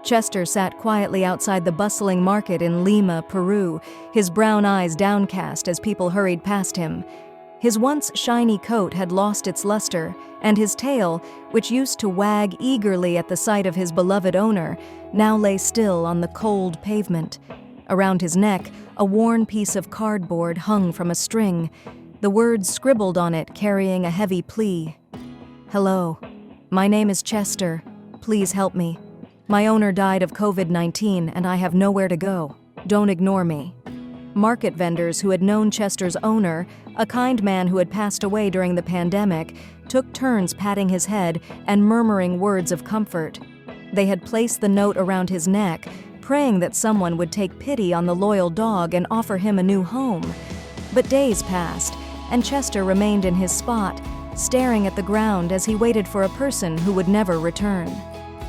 Chester sat quietly outside the bustling market in Lima, Peru, his brown eyes downcast as people hurried past him. His once shiny coat had lost its luster, and his tail, which used to wag eagerly at the sight of his beloved owner, now lay still on the cold pavement. Around his neck, a worn piece of cardboard hung from a string, the words scribbled on it carrying a heavy plea. "Hello. My name is Chester. Please help me. My owner died of COVID-19 and I have nowhere to go. Don't ignore me." Market vendors who had known Chester's owner, a kind man who had passed away during the pandemic, took turns patting his head and murmuring words of comfort. They had placed the note around his neck, praying that someone would take pity on the loyal dog and offer him a new home. But days passed, and Chester remained in his spot, staring at the ground as he waited for a person who would never return.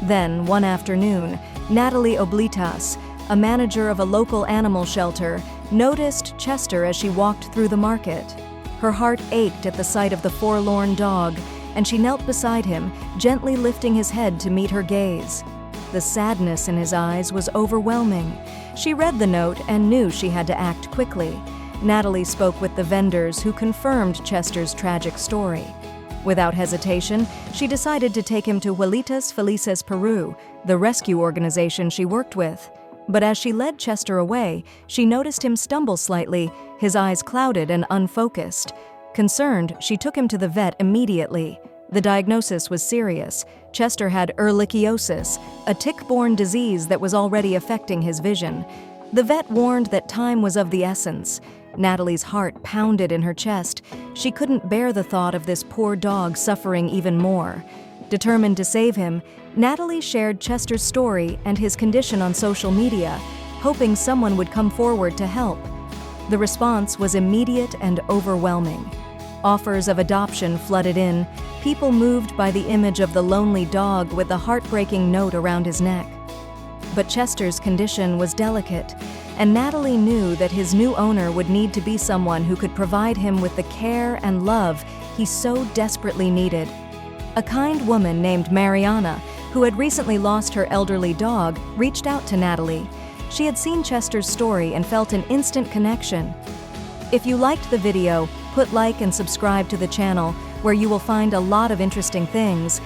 Then, one afternoon, Natalie Oblitas, a manager of a local animal shelter, noticed Chester as she walked through the market. Her heart ached at the sight of the forlorn dog, and she knelt beside him, gently lifting his head to meet her gaze. The sadness in his eyes was overwhelming. She read the note and knew she had to act quickly. Natalie spoke with the vendors who confirmed Chester's tragic story. Without hesitation, she decided to take him to Huelitas Felices Peru, the rescue organization she worked with. But as she led Chester away, she noticed him stumble slightly, his eyes clouded and unfocused. Concerned, she took him to the vet immediately. The diagnosis was serious. Chester had ehrlichiosis, a tick-borne disease that was already affecting his vision. The vet warned that time was of the essence. Natalie's heart pounded in her chest. She couldn't bear the thought of this poor dog suffering even more. Determined to save him, Natalie shared Chester's story and his condition on social media, hoping someone would come forward to help. The response was immediate and overwhelming. Offers of adoption flooded in, people moved by the image of the lonely dog with the heartbreaking note around his neck. But Chester's condition was delicate, and Natalie knew that his new owner would need to be someone who could provide him with the care and love he so desperately needed. A kind woman named Mariana, who had recently lost her elderly dog, reached out to Natalie. She had seen Chester's story and felt an instant connection. If you liked the video, put like and subscribe to the channel, where you will find a lot of interesting things.